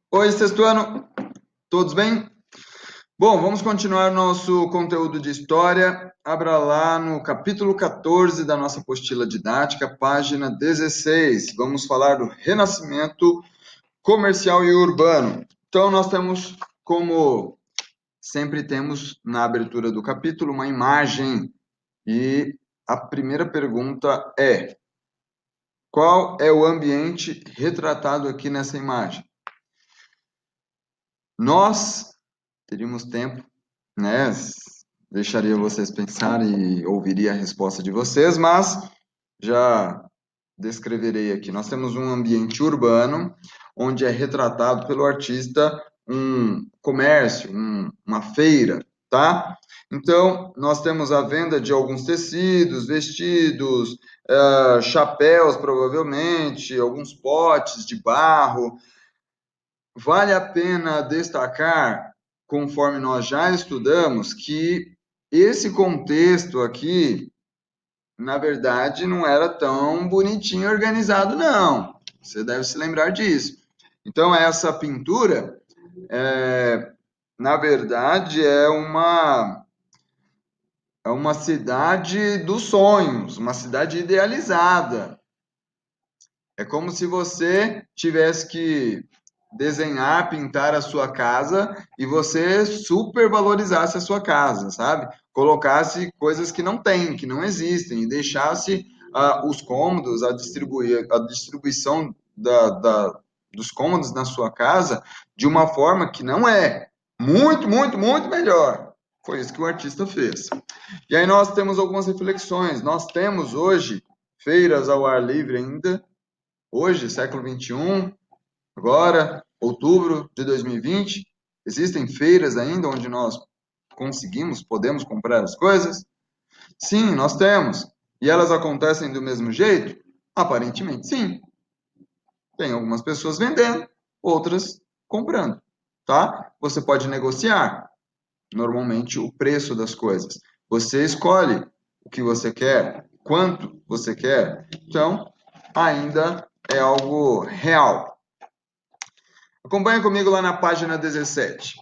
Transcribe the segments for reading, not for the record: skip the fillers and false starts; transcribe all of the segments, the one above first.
Oi, sexto ano, todos bem? Bom, vamos continuar nosso conteúdo de história. Abra lá no capítulo 14 da nossa apostila didática, página 16. Vamos falar do renascimento comercial e urbano. Então, nós temos, como sempre temos na abertura do capítulo, uma imagem. E a primeira pergunta é: qual é o ambiente retratado aqui nessa imagem? Nós teríamos tempo, né? Deixaria vocês pensarem e ouviria a resposta de vocês, mas já descreverei aqui. Nós temos um ambiente urbano, onde é retratado pelo artista um comércio, uma feira, tá? Então, nós temos a venda de alguns tecidos, vestidos, chapéus, provavelmente, alguns potes de barro. Vale a pena destacar, conforme nós já estudamos, que esse contexto aqui, na verdade, não era tão bonitinho organizado, não. Você deve se lembrar disso. Então, essa pintura, na verdade, é uma cidade dos sonhos, uma cidade idealizada. É como se você tivesse que desenhar, pintar a sua casa e você supervalorizasse a sua casa, sabe? Colocasse coisas que não tem, que não existem, e deixasse os cômodos, a distribuição dos cômodos na sua casa de uma forma que não é. Muito, muito, muito melhor. Foi isso que o artista fez. E aí nós temos algumas reflexões. Nós temos hoje feiras ao ar livre ainda, hoje, século XXI, agora, outubro de 2020, existem feiras ainda onde nós podemos comprar as coisas? Sim, nós temos. E elas acontecem do mesmo jeito? Aparentemente, sim. Tem algumas pessoas vendendo, outras comprando, tá? Você pode negociar, normalmente, o preço das coisas. Você escolhe o que você quer, quanto você quer. Então, ainda é algo real. Acompanhe comigo lá na página 17.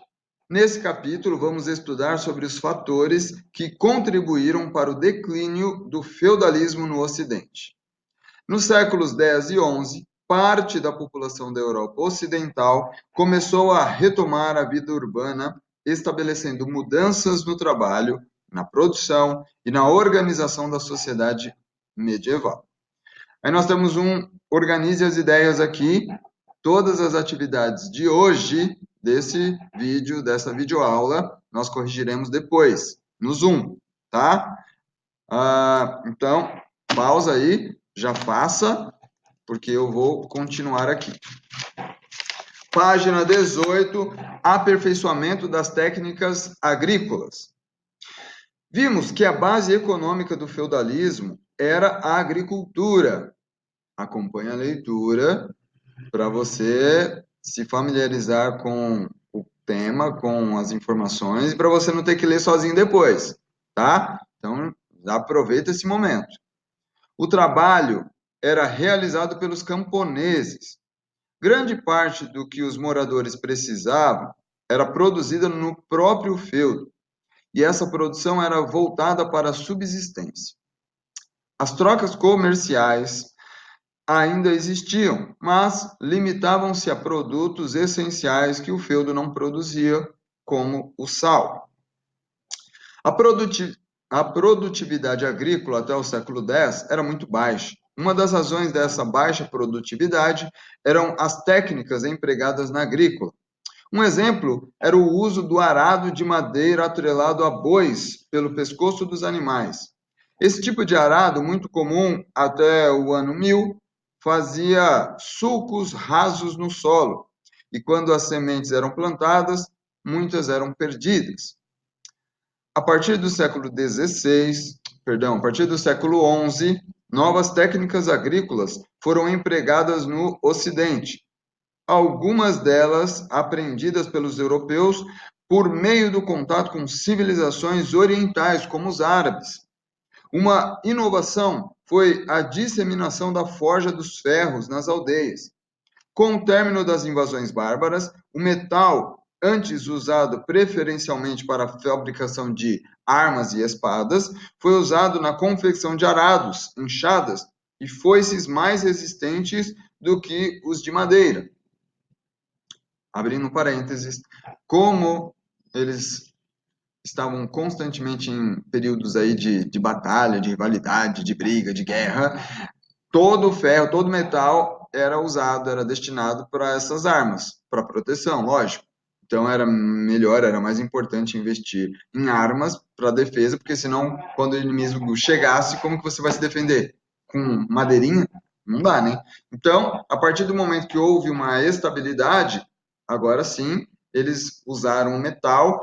Nesse capítulo, vamos estudar sobre os fatores que contribuíram para o declínio do feudalismo no Ocidente. Nos séculos 10 e 11, parte da população da Europa Ocidental começou a retomar a vida urbana, estabelecendo mudanças no trabalho, na produção e na organização da sociedade medieval. Aí nós temos organize as ideias aqui, todas as atividades de hoje, desse vídeo, dessa videoaula, nós corrigiremos depois, no Zoom, tá? Então, pausa aí, já faça, porque eu vou continuar aqui. Página 18, aperfeiçoamento das técnicas agrícolas. Vimos que a base econômica do feudalismo era a agricultura. Acompanhe a leitura para você se familiarizar com o tema, com as informações, e para você não ter que ler sozinho depois, tá? Então, aproveita esse momento. O trabalho era realizado pelos camponeses. Grande parte do que os moradores precisavam era produzida no próprio feudo, e essa produção era voltada para a subsistência. As trocas comerciais ainda existiam, mas limitavam-se a produtos essenciais que o feudo não produzia, como o sal. A produtividade agrícola até o século X era muito baixa. Uma das razões dessa baixa produtividade eram as técnicas empregadas na agrícola. Um exemplo era o uso do arado de madeira atrelado a bois pelo pescoço dos animais. Esse tipo de arado, muito comum até o ano 1000, fazia sulcos rasos no solo, e quando as sementes eram plantadas, muitas eram perdidas. A partir do século a partir do século XI, novas técnicas agrícolas foram empregadas no Ocidente, algumas delas aprendidas pelos europeus por meio do contato com civilizações orientais, como os árabes. Uma inovação foi a disseminação da forja dos ferros nas aldeias. Com o término das invasões bárbaras, o metal, antes usado preferencialmente para a fabricação de armas e espadas, foi usado na confecção de arados, enxadas e foices mais resistentes do que os de madeira. Abrindo parênteses, como eles estavam constantemente em períodos aí de batalha, de rivalidade, de briga, de guerra, todo ferro, todo metal era usado, era destinado para essas armas, para proteção, lógico. Então era melhor, era mais importante investir em armas para defesa, porque senão, quando o inimigo chegasse, como que você vai se defender? Com madeirinha? Não dá, né? Então, a partir do momento que houve uma estabilidade, agora sim, eles usaram o metal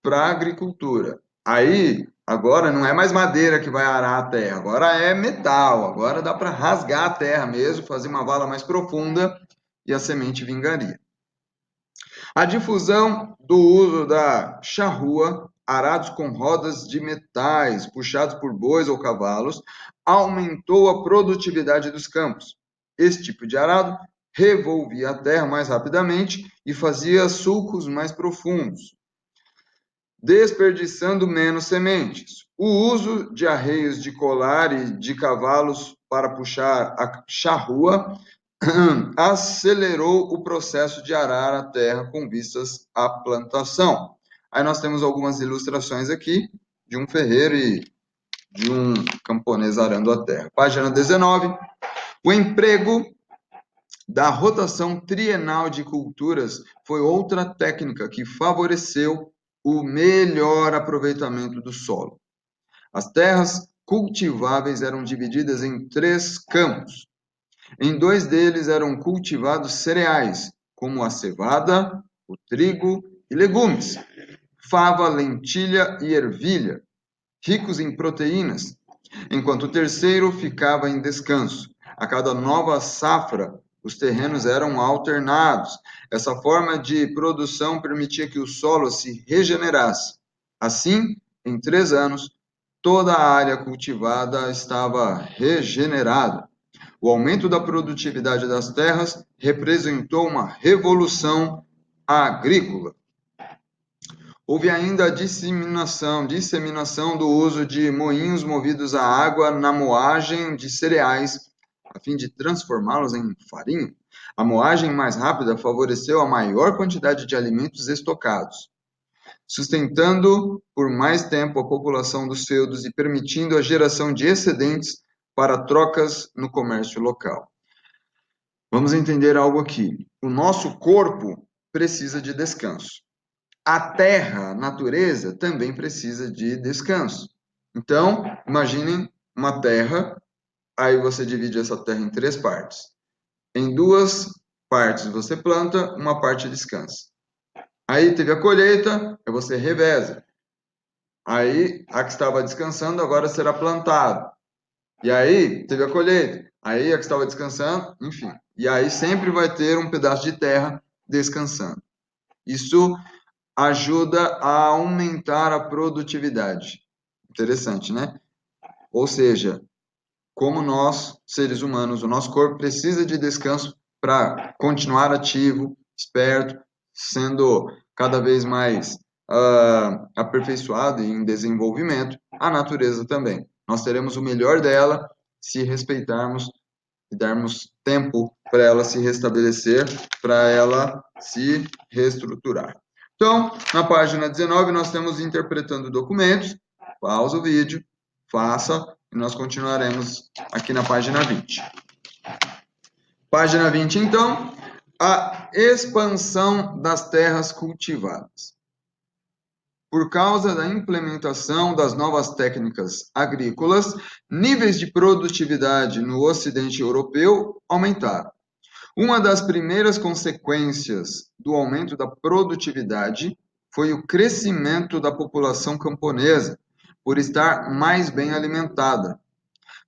para a agricultura. Aí, agora não é mais madeira que vai arar a terra, agora é metal, agora dá para rasgar a terra mesmo, fazer uma vala mais profunda e a semente vingaria. A difusão do uso da charrua, arados com rodas de metais puxados por bois ou cavalos, aumentou a produtividade dos campos. Esse tipo de arado revolvia a terra mais rapidamente e fazia sulcos mais profundos, desperdiçando menos sementes. O uso de arreios de colar e de cavalos para puxar a charrua acelerou o processo de arar a terra com vistas à plantação. Aí nós temos algumas ilustrações aqui de um ferreiro e de um camponês arando a terra. Página 19. O emprego da rotação trienal de culturas foi outra técnica que favoreceu o melhor aproveitamento do solo. As terras cultiváveis eram divididas em 3 campos. Em 2 deles eram cultivados cereais, como a cevada, o trigo e legumes, fava, lentilha e ervilha, ricos em proteínas, enquanto o terceiro ficava em descanso. A cada nova safra, os terrenos eram alternados. Essa forma de produção permitia que o solo se regenerasse. Assim, em 3 anos, toda a área cultivada estava regenerada. O aumento da produtividade das terras representou uma revolução agrícola. Houve ainda a disseminação do uso de moinhos movidos a água na moagem de cereais, a fim de transformá-los em farinha. A moagem mais rápida favoreceu a maior quantidade de alimentos estocados, sustentando por mais tempo a população dos feudos e permitindo a geração de excedentes para trocas no comércio local. Vamos entender algo aqui. O nosso corpo precisa de descanso. A terra, a natureza, também precisa de descanso. Então, imaginem uma terra, aí você divide essa terra em 3 partes. Em 2 partes você planta, uma parte descansa. Aí teve a colheita, aí você reveza. Aí a que estava descansando agora será plantado. E aí teve a colheita, aí a que estava descansando, enfim. E aí sempre vai ter um pedaço de terra descansando. Isso ajuda a aumentar a produtividade. Interessante, né? Ou seja, como nós, seres humanos, o nosso corpo precisa de descanso para continuar ativo, esperto, sendo cada vez mais aperfeiçoado e em desenvolvimento, a natureza também. Nós teremos o melhor dela se respeitarmos e darmos tempo para ela se restabelecer, para ela se reestruturar. Então, na página 19, nós temos interpretando documentos. Pausa o vídeo, faça, e nós continuaremos aqui na página 20. Página 20, então, a expansão das terras cultivadas. Por causa da implementação das novas técnicas agrícolas, níveis de produtividade no Ocidente europeu aumentaram. Uma das primeiras consequências do aumento da produtividade foi o crescimento da população camponesa, por estar mais bem alimentada.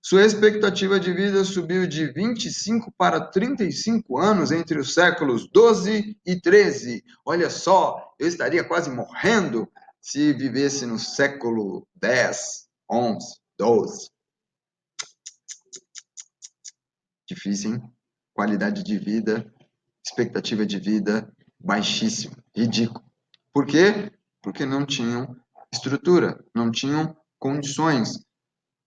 Sua expectativa de vida subiu de 25 para 35 anos entre os séculos 12 e 13. Olha só, eu estaria quase morrendo se vivesse no século 10, 11, 12. Difícil, hein? Qualidade de vida expectativa de vida baixíssima, ridículo. Por quê? Porque não tinham estrutura, não tinham condições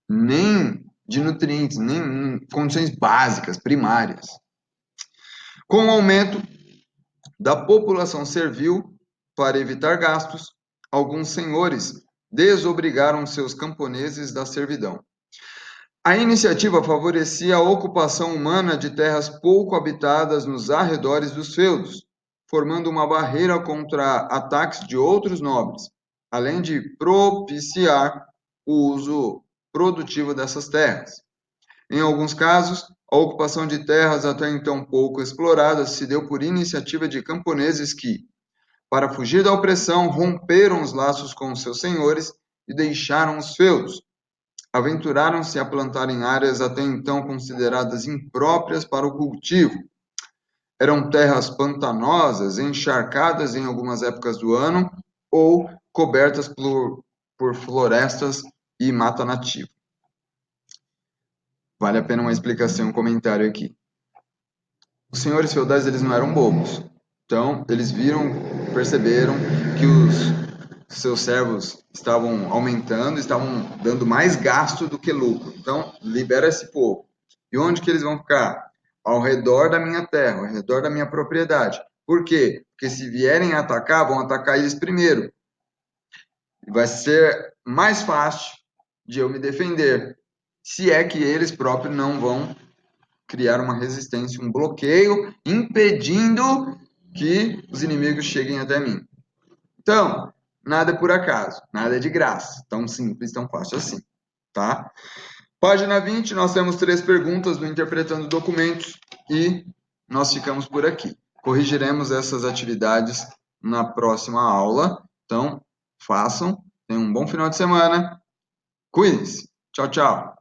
nem de nutrientes, nem condições básicas, primárias. Com o aumento da população servil, para evitar gastos, alguns senhores desobrigaram seus camponeses da servidão. A iniciativa favorecia a ocupação humana de terras pouco habitadas nos arredores dos feudos, formando uma barreira contra ataques de outros nobres, além de propiciar o uso produtivo dessas terras. Em alguns casos, a ocupação de terras até então pouco exploradas se deu por iniciativa de camponeses que, para fugir da opressão, romperam os laços com seus senhores e deixaram os feudos. Aventuraram-se a plantar em áreas até então consideradas impróprias para o cultivo. Eram terras pantanosas, encharcadas em algumas épocas do ano ou cobertas por florestas e mata nativa. Vale a pena uma explicação, um comentário aqui. Os senhores feudais, eles não eram bobos. Então, eles perceberam que os seus servos estavam aumentando, estavam dando mais gasto do que lucro. Então, libera esse povo. E onde que eles vão ficar? Ao redor da minha terra, ao redor da minha propriedade. Por quê? Porque se vierem atacar, vão atacar eles primeiro. Vai ser mais fácil de eu me defender, se é que eles próprios não vão criar uma resistência, um bloqueio, impedindo que os inimigos cheguem até mim. Então, nada é por acaso, nada é de graça, tão simples, tão fácil assim, tá? Página 20, nós temos 3 perguntas do Interpretando Documentos e nós ficamos por aqui. Corrigiremos essas atividades na próxima aula, então façam, tenham um bom final de semana, cuidem-se, tchau, tchau.